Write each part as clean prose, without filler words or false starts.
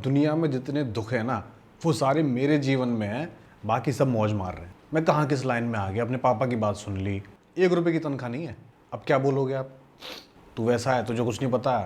दुनिया में जितने दुख है ना वो सारे मेरे जीवन में हैं। बाकी सब मौज मार रहे हैं। मैं कहाँ किस लाइन में आ गया, अपने पापा की बात सुन ली। 1 रुपए की तनख्वाह नहीं है, अब क्या बोलोगे आप? तू वैसा है, तुझे कुछ नहीं पता।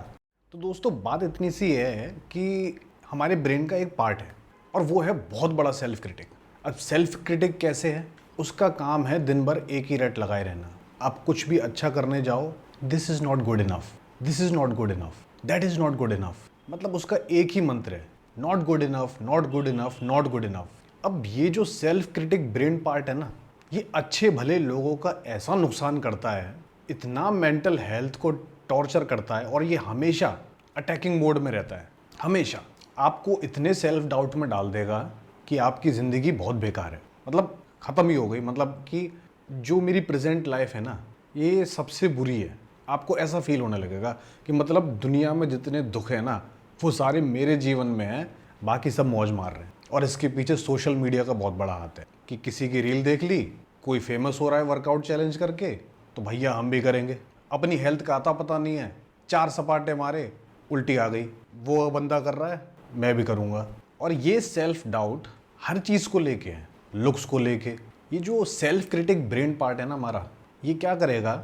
तो दोस्तों, बात इतनी सी है कि हमारे ब्रेन का एक पार्ट है और वो है बहुत बड़ा सेल्फ क्रिटिक। अब सेल्फ क्रिटिक कैसे है? उसका काम है दिन भर एक ही रट लगाए रहना। आप कुछ भी अच्छा करने जाओ, this is not good enough, this is not good enough, that is not good enough. मतलब उसका एक ही मंत्र है, not good enough, not good enough, not good enough. अब ये जो सेल्फ क्रिटिक ब्रेन पार्ट है ना, ये अच्छे भले लोगों का ऐसा नुकसान करता है, इतना मेंटल हेल्थ को टॉर्चर करता है और ये हमेशा अटैकिंग मोड में रहता है। हमेशा आपको इतने सेल्फ डाउट में डाल देगा कि आपकी ज़िंदगी बहुत बेकार है, मतलब ख़त्म ही हो गई। मतलब कि जो मेरी प्रेजेंट लाइफ है ना, ये सबसे बुरी है। आपको ऐसा फील होने लगेगा कि मतलब दुनिया में जितने दुख है ना वो सारे मेरे जीवन में हैं, बाकी सब मौज मार रहे हैं। और इसके पीछे सोशल मीडिया का बहुत बड़ा हाथ है कि किसी की रील देख ली, कोई फेमस हो रहा है वर्कआउट चैलेंज करके, तो भैया हम भी करेंगे। अपनी हेल्थ का आता पता नहीं है, 4 सपाटे मारे, उल्टी आ गई। वो बंदा कर रहा है, मैं भी करूँगा। और ये सेल्फ डाउट हर चीज़ को लेके है, लुक्स को लेके। ये जो सेल्फ क्रिटिक ब्रेन पार्ट है ना हमारा, ये क्या करेगा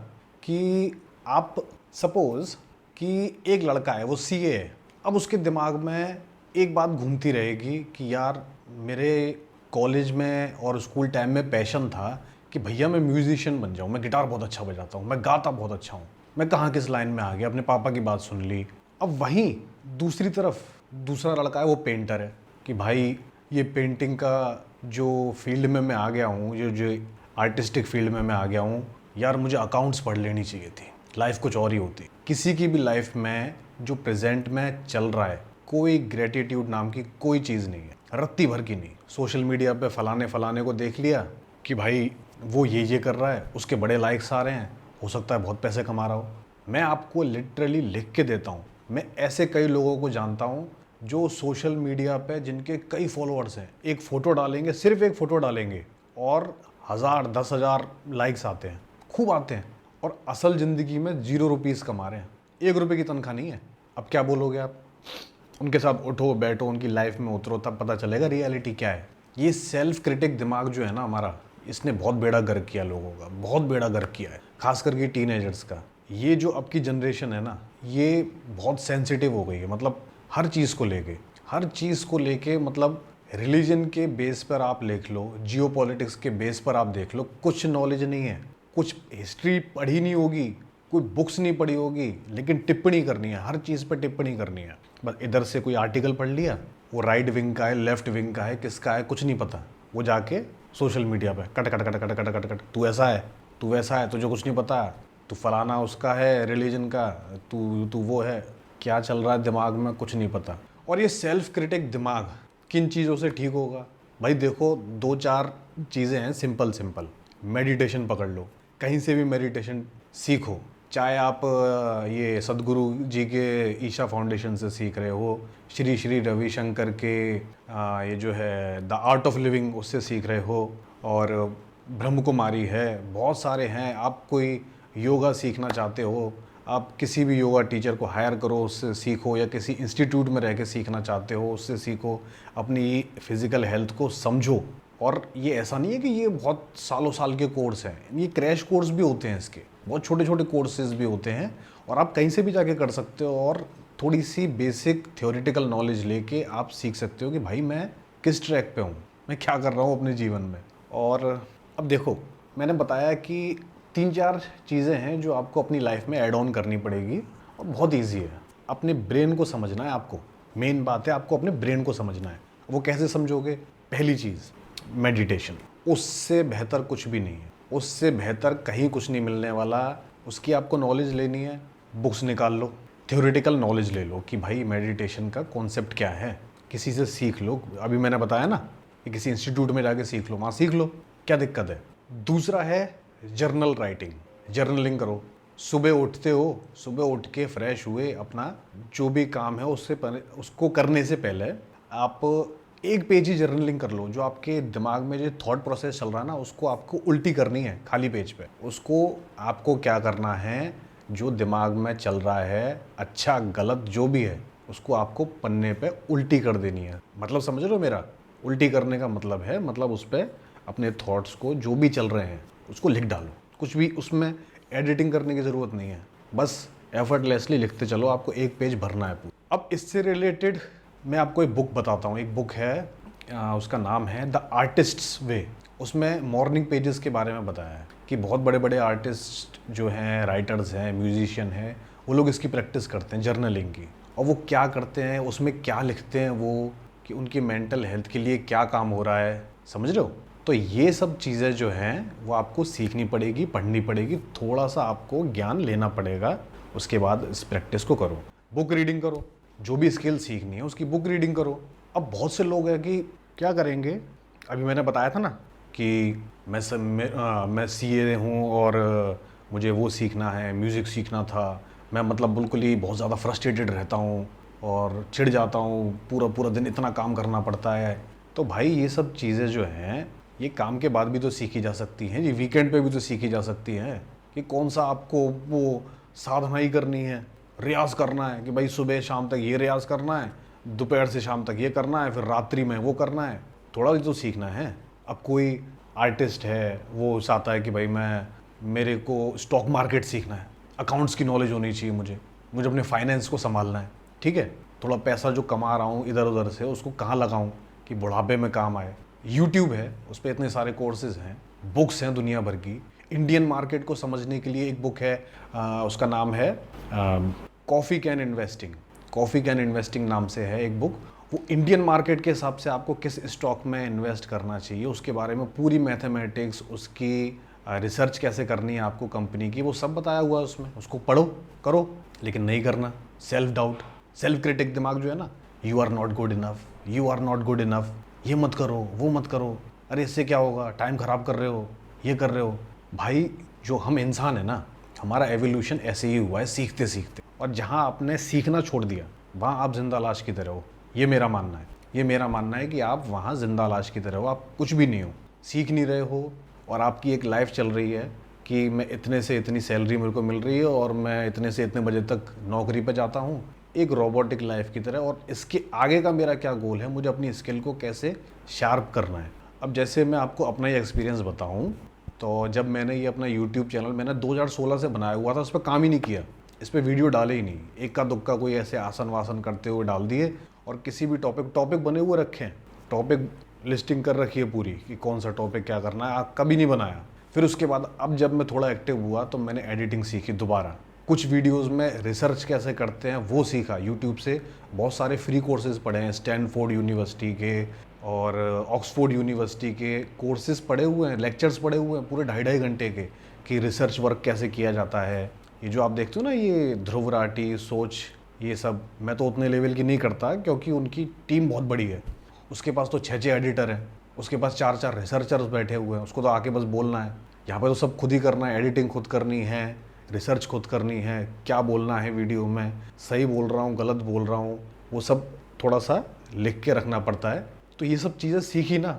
कि आप सपोज कि एक लड़का है, वो सीए है। अब उसके दिमाग में एक बात घूमती रहेगी कि यार मेरे कॉलेज में और स्कूल टाइम में पैशन था कि भैया मैं म्यूजिशियन बन जाऊँ, मैं गिटार बहुत अच्छा बजाता हूँ, मैं गाता बहुत अच्छा हूँ। मैं कहाँ किस लाइन में आ गया, अपने पापा की बात सुन ली। अब वहीं दूसरी तरफ दूसरा लड़का है, वो पेंटर है कि भाई ये पेंटिंग का जो फील्ड में मैं आ गया हूँ, जो जो आर्टिस्टिक फील्ड में मैं आ गया हूँ, यार मुझे अकाउंट्स पढ़ लेनी चाहिए थी, लाइफ कुछ और ही होती। किसी की भी लाइफ में जो प्रेजेंट में चल रहा है, कोई ग्रेटिट्यूड नाम की कोई चीज़ नहीं है, रत्ती भर की नहीं। सोशल मीडिया पे फलाने फलाने को देख लिया कि भाई वो ये कर रहा है, उसके बड़े लाइक्स आ रहे हैं, हो सकता है बहुत पैसे कमा रहा हो। मैं आपको लिटरली लिख के देता हूँ, मैं ऐसे कई लोगों को जानता हूँ जो सोशल मीडिया पे जिनके कई फॉलोअर्स हैं, एक फ़ोटो डालेंगे, सिर्फ एक फ़ोटो डालेंगे और 1000 10,000 लाइक्स आते हैं, खूब आते हैं। और असल ज़िंदगी में 0 रुपीज़ कमा रहे हैं, 1 रुपए की तनख्वाह नहीं है। अब क्या बोलोगे आप? उनके साथ उठो बैठो, उनकी लाइफ में उतरो, तब पता चलेगा रियलिटी क्या है। ये सेल्फ क्रिटिक दिमाग जो है ना हमारा, इसने बहुत बेड़ा गर्क किया लोगों का, बहुत बेड़ा गर्क किया है, खास करके टीनेजर्स का। ये जो अब की जनरेशन है ना, ये बहुत सेंसिटिव हो गई है। मतलब हर चीज़ को लेके, हर चीज़ को लेके, मतलब रिलीजन के बेस पर आप देख लो, जियो पॉलिटिक्स के बेस पर आप देख लो, कुछ नॉलेज नहीं है, कुछ हिस्ट्री पढ़ी नहीं होगी, कोई बुक्स नहीं पढ़ी होगी, लेकिन टिप्पणी करनी है, हर चीज़ पर टिप्पणी करनी है। बस इधर से कोई आर्टिकल पढ़ लिया, वो राइट विंग का है, लेफ्ट विंग का है, किसका है कुछ नहीं पता, वो जाके सोशल मीडिया पे cut cut cut cut cut cut cut, तू ऐसा है, तू वैसा है, तुझे कुछ नहीं पता, तू फलाना उसका है रिलीजन का, तू तू वो है। क्या चल रहा है दिमाग में कुछ नहीं पता। और ये सेल्फ क्रिटिक दिमाग किन चीज़ों से ठीक होगा? भाई देखो, 2-4 चीज़ें हैं सिंपल सिंपल। मेडिटेशन पकड़ लो, कहीं से भी मेडिटेशन सीखो, चाहे आप ये सदगुरु जी के ईशा फाउंडेशन से सीख रहे हो, श्री श्री रविशंकर के ये जो है द आर्ट ऑफ लिविंग, उससे सीख रहे हो, और ब्रह्म कुमारी है, बहुत सारे हैं। आप कोई योगा सीखना चाहते हो, आप किसी भी योगा टीचर को हायर करो, उससे सीखो, या किसी इंस्टीट्यूट में रह के सीखना चाहते हो, उससे सीखो, अपनी फिज़िकल हेल्थ को समझो। और ये ऐसा नहीं है कि ये बहुत सालों साल के कोर्स हैं, ये क्रैश कोर्स भी होते हैं, इसके बहुत छोटे छोटे कोर्सेज भी होते हैं, और आप कहीं से भी जाके कर सकते हो। और थोड़ी सी बेसिक थ्योरेटिकल नॉलेज लेके आप सीख सकते हो कि भाई मैं किस ट्रैक पे हूँ, मैं क्या कर रहा हूँ अपने जीवन में। और अब देखो, मैंने बताया कि 3-4 चीज़ें हैं जो आपको अपनी लाइफ में ऐड ऑन करनी पड़ेगी, और बहुत ईजी है। अपने ब्रेन को समझना है आपको, मेन बात है आपको अपने ब्रेन को समझना है। वो कैसे समझोगे? पहली चीज़ मेडिटेशन, उससे बेहतर कुछ भी नहीं है, उससे बेहतर कहीं कुछ नहीं मिलने वाला। उसकी आपको नॉलेज लेनी है, बुक्स निकाल लो, थ्योरेटिकल नॉलेज ले लो कि भाई मेडिटेशन का कॉन्सेप्ट क्या है, किसी से सीख लो। अभी मैंने बताया ना कि किसी इंस्टीट्यूट में जाके सीख लो, वहाँ सीख लो, क्या दिक्कत है। दूसरा है जर्नल राइटिंग, जर्नलिंग करो। सुबह उठते हो, सुबह उठ के फ्रेश हुए, अपना जो भी काम है उसको करने से पहले आप 1 पेज ही जर्नलिंग कर लो। जो आपके दिमाग में जो थॉट प्रोसेस चल रहा है ना, उसको आपको उल्टी करनी है खाली पेज पे। उसको आपको क्या करना है, जो दिमाग में चल रहा है, अच्छा गलत जो भी है, उसको आपको पन्ने पे उल्टी कर देनी है। मतलब समझ रहे हो मेरा? उल्टी करने का मतलब है, मतलब उस पर अपने थॉट्स को जो भी चल रहे हैं उसको लिख डालो। कुछ भी उसमें एडिटिंग करने की ज़रूरत नहीं है, बस एफर्टलेसली लिखते चलो। आपको एक पेज भरना है पूरा। अब इससे रिलेटेड मैं आपको एक बुक बताता हूँ। एक बुक है, उसका नाम है द आर्टिस्ट्स वे। उसमें मॉर्निंग पेजेस के बारे में बताया है कि बहुत बड़े बड़े आर्टिस्ट जो हैं, राइटर्स हैं, म्यूजिशियन हैं, वो लोग इसकी प्रैक्टिस करते हैं, जर्नलिंग की। और वो क्या करते हैं, उसमें क्या लिखते हैं वो, कि उनकी मेंटल हेल्थ के लिए क्या काम हो रहा है, समझ रहे हो? तो ये सब चीज़ें जो हैं वो आपको सीखनी पड़ेगी, पढ़नी पड़ेगी, थोड़ा सा आपको ज्ञान लेना पड़ेगा। उसके बाद इस प्रैक्टिस को करो। बुक रीडिंग करो, जो भी स्किल सीखनी है उसकी बुक रीडिंग करो। अब बहुत से लोग हैं कि क्या करेंगे, अभी मैंने बताया था ना कि मैं सीए हूँ और मुझे वो सीखना है, म्यूज़िक सीखना था। मैं मतलब बिल्कुल ही बहुत ज़्यादा फ्रस्ट्रेटेड रहता हूँ और चिढ़ जाता हूँ, पूरा पूरा दिन इतना काम करना पड़ता है। तो भाई ये सब चीज़ें जो हैं ये काम के बाद भी तो सीखी जा सकती हैं, ये वीकेंड पे भी तो सीखी जा सकती हैं। कि कौन सा आपको वो साधना ही करनी है, रियाज़ करना है कि भाई सुबह शाम तक ये रियाज़ करना है, दोपहर से शाम तक ये करना है, फिर रात्रि में वो करना है। थोड़ा भी तो सीखना है। अब कोई आर्टिस्ट है, वो चाहता है कि भाई मेरे को स्टॉक मार्केट सीखना है, अकाउंट्स की नॉलेज होनी चाहिए, मुझे अपने फाइनेंस को संभालना है। ठीक है, थोड़ा पैसा जो कमा रहा हूँ इधर उधर से उसको कहाँ लगाऊँ कि बुढ़ापे में काम आए। यूट्यूब है, उस पर इतने सारे कोर्सेज हैं, बुक्स हैं दुनिया भर की। इंडियन मार्केट को समझने के लिए एक बुक है, उसका नाम है coffee can investing. Coffee can investing नाम से है एक बुक। वो इंडियन मार्केट के हिसाब से आपको किस स्टॉक में इन्वेस्ट करना चाहिए उसके बारे में पूरी मैथमेटिक्स, उसकी रिसर्च कैसे करनी है आपको कंपनी की, वो सब बताया हुआ है उसमें। उसको पढ़ो, करो, लेकिन नहीं करना। सेल्फ डाउट, सेल्फ क्रिटिक दिमाग जो है ना, you are not good enough, you are not good enough, ये मत करो, वो मत करो, अरे इससे क्या होगा, टाइम ख़राब कर रहे हो, ये कर रहे हो। भाई जो हम इंसान है ना, हमारा एवोल्यूशन ऐसे ही हुआ है, सीखते सीखते। और जहाँ आपने सीखना छोड़ दिया वहाँ आप जिंदा लाश की तरह हो। ये मेरा मानना है, ये मेरा मानना है कि आप वहाँ जिंदा लाश की तरह हो, आप कुछ भी नहीं हो, सीख नहीं रहे हो। और आपकी एक लाइफ चल रही है कि मैं इतने से इतनी सैलरी मेरे को मिल रही है और मैं इतने से इतने बजे तक नौकरी पर जाता हूँ, एक रोबोटिक लाइफ की तरह। और इसके आगे का मेरा क्या गोल है, मुझे अपनी स्किल को कैसे शार्प करना है। अब जैसे मैं आपको अपना ही एक्सपीरियंस बताऊँ, तो जब मैंने ये अपना यूट्यूब चैनल मैंने 2016 से बनाया हुआ था, उस पर काम ही नहीं किया, इस पर वीडियो डाले ही नहीं, इक्का दुक्का कोई ऐसे आसन वासन करते हुए डाल दिए। और किसी भी टॉपिक बने हुए रखे हैं, टॉपिक लिस्टिंग कर रखी है पूरी कि कौन सा टॉपिक क्या करना है, कभी नहीं बनाया। फिर उसके बाद अब जब मैं थोड़ा एक्टिव हुआ तो मैंने एडिटिंग सीखी दोबारा, कुछ वीडियोस में रिसर्च कैसे करते हैं वो सीखा यूट्यूब से। बहुत सारे फ्री कोर्सेज पढ़े हैं, स्टैनफोर्ड यूनिवर्सिटी के और ऑक्सफोर्ड यूनिवर्सिटी के कोर्सेज पढ़े हुए हैं, लेक्चर्स पढ़े हुए हैं पूरे 2.5 घंटे के, कि रिसर्च वर्क कैसे किया जाता है। ये जो आप देखते हो ना, ये ध्रुव राठी, सोच, ये सब मैं तो उतने लेवल की नहीं करता क्योंकि उनकी टीम बहुत बड़ी है। उसके पास तो 6-6 एडिटर हैं, उसके पास 4-4 रिसर्चर्स बैठे हुए हैं, उसको तो आके बस बोलना है। यहाँ पे तो सब खुद ही करना है, एडिटिंग खुद करनी है, रिसर्च खुद करनी है, क्या बोलना है वीडियो में, सही बोल रहा हूँ गलत बोल रहा हूँ, वो सब थोड़ा सा लिख के रखना पड़ता है। तो ये सब चीज़ें सीखी ना,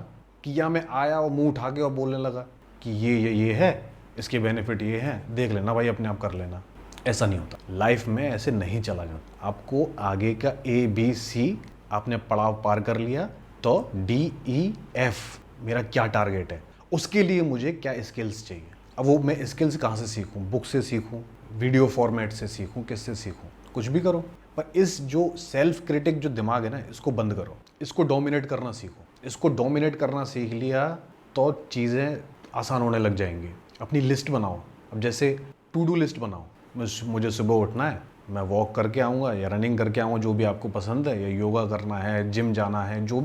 कि या मैं आया और मुंह उठा के और बोलने लगा कि ये है, इसके बेनिफिट ये हैं, देख लेना भाई, अपने आप कर लेना। ऐसा नहीं होता, लाइफ में ऐसे नहीं चला जाता। आपको आगे का ABC आपने पड़ाव पार कर लिया तो DEF मेरा क्या टारगेट है, उसके लिए मुझे क्या स्किल्स चाहिए। अब वो मैं स्किल्स कहाँ से सीखूँ, बुक से सीखूँ, वीडियो फॉर्मेट से सीखूँ, किससे सीखूँ, कुछ भी करो। पर इस जो सेल्फ क्रिटिक जो दिमाग है ना, इसको बंद करो, इसको डोमिनेट करना सीखो। इसको डोमिनेट करना सीख लिया तो चीज़ें आसान होने लग जाएंगी। अपनी लिस्ट बनाओ, अब जैसे टू डू लिस्ट बनाओ, मुझे सुबह उठना है, मैं वॉक करके आऊँगा या रनिंग करके आऊँगा, जो भी आपको पसंद है, या योगा करना है, जिम जाना है, जो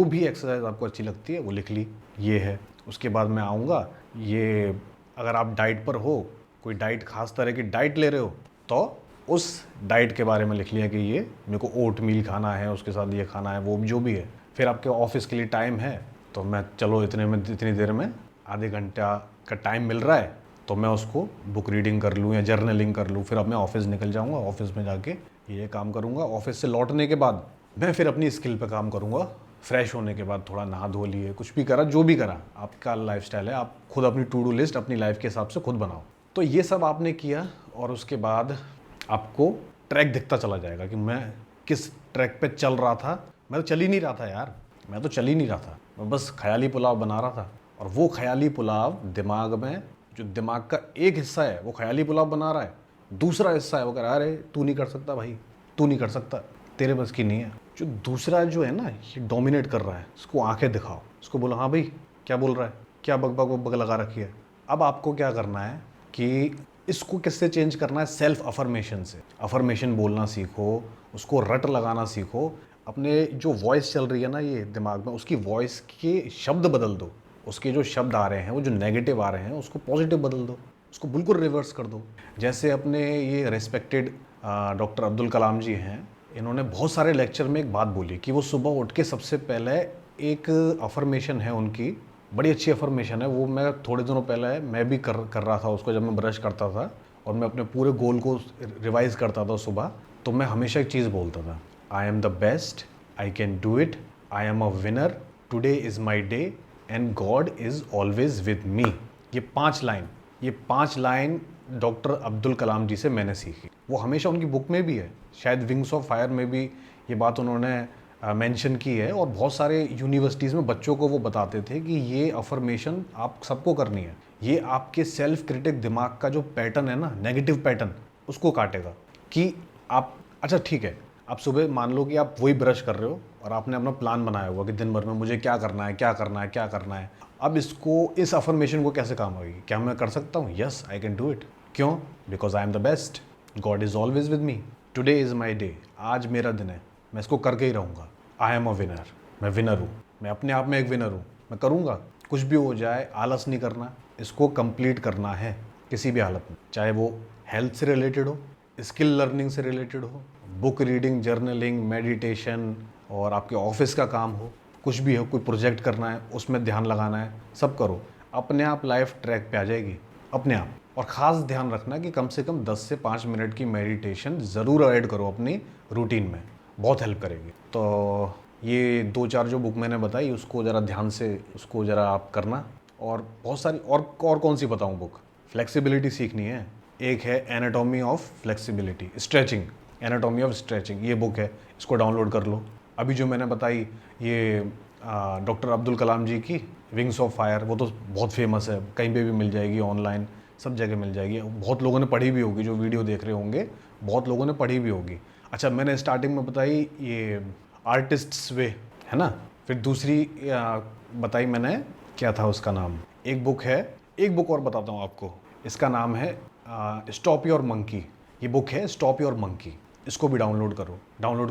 भी एक्सरसाइज आपको अच्छी लगती है वो लिख ली, ये है। उसके बाद मैं आऊँगा, ये अगर आप डाइट पर हो, कोई डाइट खास तरह की डाइट ले रहे हो, तो उस डाइट के बारे में लिख लिया कि ये मेरे को ओट मील खाना है, उसके साथ ये खाना है, वो जो भी है। फिर आपके ऑफिस के लिए टाइम है तो मैं चलो इतनी देर में आधे घंटा का टाइम मिल रहा है तो मैं उसको बुक रीडिंग कर लूँ या जर्नलिंग कर लूँ। फिर अब मैं ऑफिस निकल जाऊँगा, ऑफिस में जाके ये काम करूँगा। ऑफिस से लौटने के बाद मैं फिर अपनी स्किल पे काम करूँगा। फ्रेश होने के बाद थोड़ा नहा धो लिए, कुछ भी करा, जो भी करा, आपका लाइफस्टाइल है, आप खुद अपनी टू डू लिस्ट अपनी लाइफ के हिसाब से खुद बनाओ। तो ये सब आपने किया और उसके बाद आपको ट्रैक दिखता चला जाएगा कि मैं किस ट्रैक पे चल रहा था। मैं तो चल ही नहीं रहा था यार, मैं तो चल ही नहीं रहा था, मैं बस ख्याली पुलाव बना रहा था। और वो ख्याली पुलाव दिमाग में, जो दिमाग का एक हिस्सा है वो ख्याली पुलाव बना रहा है, दूसरा हिस्सा है वो कह रहा है अरे तू नहीं कर सकता भाई, तू नहीं कर सकता, तेरे बस की नहीं है। जो दूसरा जो है ना, ये डोमिनेट कर रहा है, उसको आंखें दिखाओ, उसको बोलो हाँ भाई क्या बोल रहा है, क्या बग बग बग लगा रखी है। अब आपको क्या करना है कि इसको किससे चेंज करना है, सेल्फ अफर्मेशन से। अफर्मेशन बोलना सीखो, उसको रट लगाना सीखो। अपने जो वॉइस चल रही है ना ये दिमाग में, उसकी वॉइस के शब्द बदल दो। उसके जो शब्द आ रहे हैं वो जो नेगेटिव आ रहे हैं उसको पॉजिटिव बदल दो, उसको बिल्कुल रिवर्स कर दो। जैसे अपने ये रेस्पेक्टेड डॉक्टर अब्दुल कलाम जी हैं, इन्होंने बहुत सारे लेक्चर में एक बात बोली कि वो सुबह उठ के सबसे पहले एक अफर्मेशन है उनकी, बड़ी अच्छी अफर्मेशन है वो। मैं थोड़े दिनों पहले मैं भी कर रहा था उसको, जब मैं ब्रश करता था और मैं अपने पूरे गोल को रिवाइज करता था सुबह, तो मैं हमेशा एक चीज़ बोलता था, आई am the best, I can do it, I am a winner, today is my day and God is always with मी। ये पाँच लाइन डॉक्टर अब्दुल कलाम जी से मैंने सीखी। वो हमेशा उनकी बुक में भी है, शायद विंग्स ऑफ फायर में भी ये बात उन्होंने मेंशन की है। और बहुत सारे यूनिवर्सिटीज़ में बच्चों को वो बताते थे कि ये अफर्मेशन आप सबको करनी है, ये आपके सेल्फ क्रिटिक दिमाग का जो पैटर्न है ना, नेगेटिव पैटर्न, उसको काटेगा। कि आप, अच्छा ठीक है, आप सुबह मान लो कि आप वही ब्रश कर रहे हो और आपने अपना प्लान बनाया हुआ कि दिन भर में मुझे क्या करना है, क्या करना है, क्या करना है। अब इसको, इस अफर्मेशन को कैसे काम आएगी, क्या मैं कर सकता हूँ, yes I can do it. क्यों? Because I am the best, God is always with me, today is my day, आज मेरा दिन है, मैं इसको करके ही रहूँगा। आई एम अ विनर, मैं विनर हूँ, मैं अपने आप में एक विनर हूँ, मैं करूँगा, कुछ भी हो जाए आलस नहीं करना, इसको कंप्लीट करना है किसी भी हालत में, चाहे वो हेल्थ से रिलेटेड हो, स्किल लर्निंग से रिलेटेड हो, बुक रीडिंग, जर्नलिंग, मेडिटेशन, और आपके ऑफिस का काम हो, कुछ भी हो, कोई प्रोजेक्ट करना है उसमें ध्यान लगाना है, सब करो, अपने आप लाइफ ट्रैक पे आ जाएगी अपने आप। और ख़ास ध्यान रखना कि कम से कम 10 से 5 मिनट की मेडिटेशन ज़रूर ऐड करो अपनी रूटीन में, बहुत हेल्प करेगी। तो ये 2-4 जो बुक मैंने बताई उसको ज़रा ध्यान से, उसको ज़रा आप करना। और बहुत सारी और कौन सी बताऊँ बुक, फ्लेक्सिबिलिटी सीखनी है, एक है anatomy of flexibility, stretching, anatomy of stretching, ये बुक है, इसको डाउनलोड कर लो। अभी जो मैंने बताई ये डॉक्टर अब्दुल कलाम जी की विंग्स ऑफ फायर, वो तो बहुत फेमस है, कहीं पे भी मिल जाएगी, ऑनलाइन सब जगह मिल जाएगी, बहुत लोगों ने पढ़ी भी होगी, जो वीडियो देख रहे होंगे बहुत लोगों ने पढ़ी भी होगी। अच्छा, मैंने स्टार्टिंग में बताई ये आर्टिस्ट्स वे, है ना। फिर दूसरी बताई मैंने, क्या था उसका नाम, एक बुक है, एक बुक और बताता हूँ आपको, इसका नाम है स्टॉप योर मंकी। ये बुक है स्टॉप योर मंकी, इसको भी डाउनलोड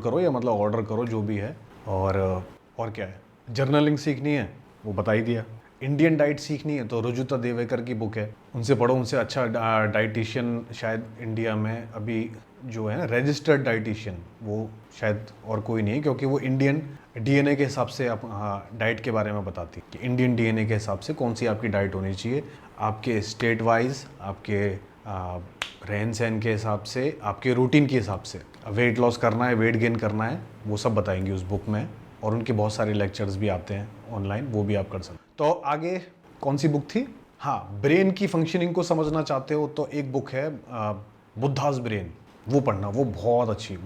करो या मतलब ऑर्डर करो जो भी है। और क्या है, जर्नलिंग सीखनी है वो बता ही दिया, इंडियन डाइट सीखनी है तो रुजुता देवेकर की बुक है, उनसे पढ़ो, उनसे अच्छा डाइटिशियन शायद इंडिया में अभी जो है ना रजिस्टर्ड डाइटिशियन, वो शायद और कोई नहीं है, क्योंकि वो इंडियन डीएनए के हिसाब से आप डाइट के बारे में बताती कि इंडियन डीएनए के हिसाब से कौन सी आपकी डाइट होनी चाहिए, आपके स्टेट वाइज, आपके रहन सहन के हिसाब से, आपके रूटीन के हिसाब से, वेट लॉस करना है, वेट गेन करना है, वो सब बताएंगे उस बुक में। और उनके बहुत सारे लेक्चर्स भी आते हैं ऑनलाइन, वो भी आप कर सकते। तो आगे कौन सी बुक थी, हाँ, ब्रेन की फंक्शनिंग को समझना चाहते हो तो एक बुक है बुद्धास ब्रेन, वो पढ़ना, वो बहुत अच्छी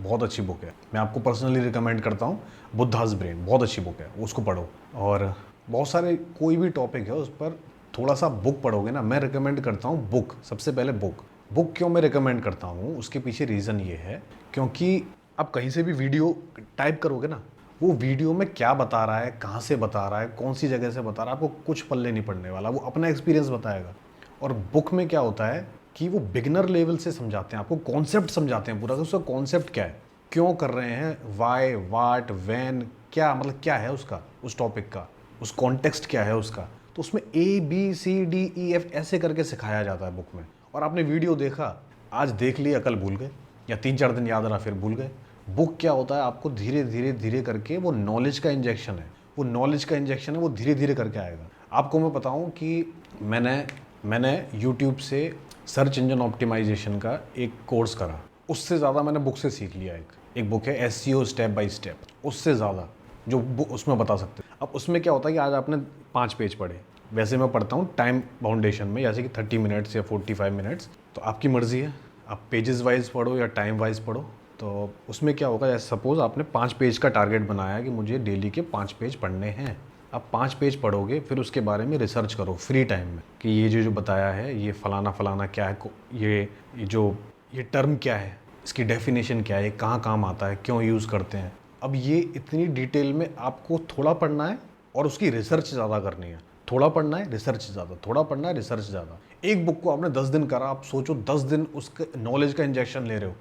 बुक है, मैं आपको पर्सनली रिकमेंड करता हूँ। बुद्धास ब्रेन बहुत अच्छी बुक है, उसको पढ़ो। और बहुत सारे कोई भी टॉपिक है उस पर थोड़ा सा बुक पढ़ोगे ना, मैं रिकमेंड करता हूँ बुक, सबसे पहले बुक क्यों मैं रिकमेंड करता हूँ, उसके पीछे रीज़न ये है, क्योंकि आप कहीं से भी वीडियो टाइप करोगे ना, वो वीडियो में क्या बता रहा है, कहाँ से बता रहा है, कौन सी जगह से बता रहा है, आपको कुछ पल्ले नहीं पड़ने वाला, वो अपना एक्सपीरियंस बताएगा। और बुक में क्या होता है कि वो बिगनर लेवल से समझाते हैं, आपको कॉन्सेप्ट समझाते हैं पूरा, उसका कॉन्सेप्ट क्या है, क्यों कर रहे हैं, वाई, वाट, वैन, क्या मतलब क्या है उसका, उस टॉपिक का, उस कॉन्टेक्स्ट क्या है उसका। तो उसमें ABCDEF ऐसे करके सिखाया जाता है बुक में। और आपने वीडियो देखा, आज देख लिया कल भूल गए, या 3-4 दिन याद रहा फिर भूल गए। बुक क्या होता है, आपको धीरे धीरे करके वो नॉलेज का इंजेक्शन है, वो धीरे धीरे करके आएगा। आपको मैं बताऊं कि मैंने यूट्यूब से सर्च इंजन ऑप्टिमाइजेशन का एक कोर्स करा, उससे ज़्यादा मैंने बुक से सीख लिया। एक बुक है SEO स्टेप बाय स्टेप, उससे ज़्यादा जो बुक उसमें बता सकते हैं। अब उसमें क्या होता है कि आज आपने 5 पेज पढ़े, वैसे मैं पढ़ता हूँ टाइम बाउंडेशन में, जैसे कि 30 मिनट्स या 45 मिनट्स, तो आपकी मर्ज़ी है, आप पेजेस वाइज पढ़ो या टाइम वाइज पढ़ो, तो उसमें क्या होगा, जैसे सपोज़ आपने 5 पेज का टारगेट बनाया है कि मुझे डेली के 5 पेज पढ़ने हैं। आप 5 पेज पढ़ोगे, फिर उसके बारे में रिसर्च करो फ्री टाइम में कि ये जो बताया है ये फ़लाना फ़लाना क्या है, ये टर्म क्या है, इसकी डेफिनेशन क्या है, ये कहाँ काम आता है, क्यों यूज़ करते हैं। अब ये इतनी डिटेल में आपको थोड़ा पढ़ना है और उसकी रिसर्च ज़्यादा करनी है। थोड़ा पढ़ना है, रिसर्च ज़्यादा, थोड़ा पढ़ना है, रिसर्च ज़्यादा। एक बुक को आपने 10 दिन करा, आप सोचो 10 दिन उसके नॉलेज का इंजेक्शन ले रहे हो,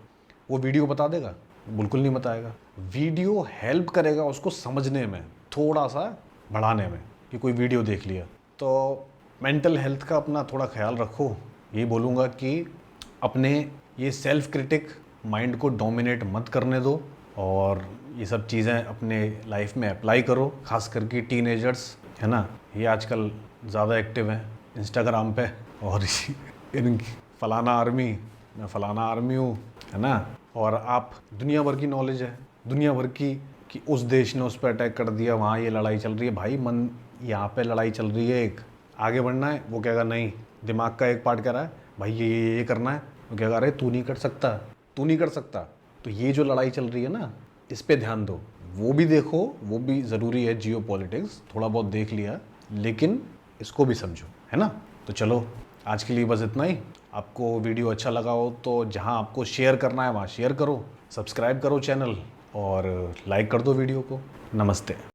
वो वीडियो बता देगा? बिल्कुल नहीं बताएगा। वीडियो हेल्प करेगा उसको समझने में, थोड़ा सा बढ़ाने में, कि कोई वीडियो देख लिया। तो मेंटल हेल्थ का अपना थोड़ा ख्याल रखो। यही बोलूँगा कि अपने ये सेल्फ क्रिटिक माइंड को डोमिनेट मत करने दो और ये सब चीज़ें अपने लाइफ में अप्लाई करो। खास करके टीनेजर्स है ना, ये आजकल ज़्यादा एक्टिव हैं इंस्टाग्राम पे, और इन फलाना आर्मी, मैं फलाना आर्मी हूँ, है ना। और आप दुनिया भर की नॉलेज है, दुनिया भर की, कि उस देश ने उस पर अटैक कर दिया, वहाँ ये लड़ाई चल रही है। भाई मन, यहाँ पे लड़ाई चल रही है, एक आगे बढ़ना है, वो कहेगा नहीं, दिमाग का एक पार्ट कह रहा है भाई ये करना है, वो कहेगा अरे तू नहीं कर सकता, तू नहीं कर सकता। तो ये जो लड़ाई चल रही है ना, इस पे ध्यान दो, वो भी देखो, वो भी ज़रूरी है। जियो पॉलिटिक्स थोड़ा बहुत देख लिया, लेकिन इसको भी समझो, है ना। तो चलो आज के लिए बस इतना ही। आपको वीडियो अच्छा लगा हो तो जहाँ आपको शेयर करना है वहाँ शेयर करो, सब्सक्राइब करो चैनल और लाइक कर दो वीडियो को। नमस्ते।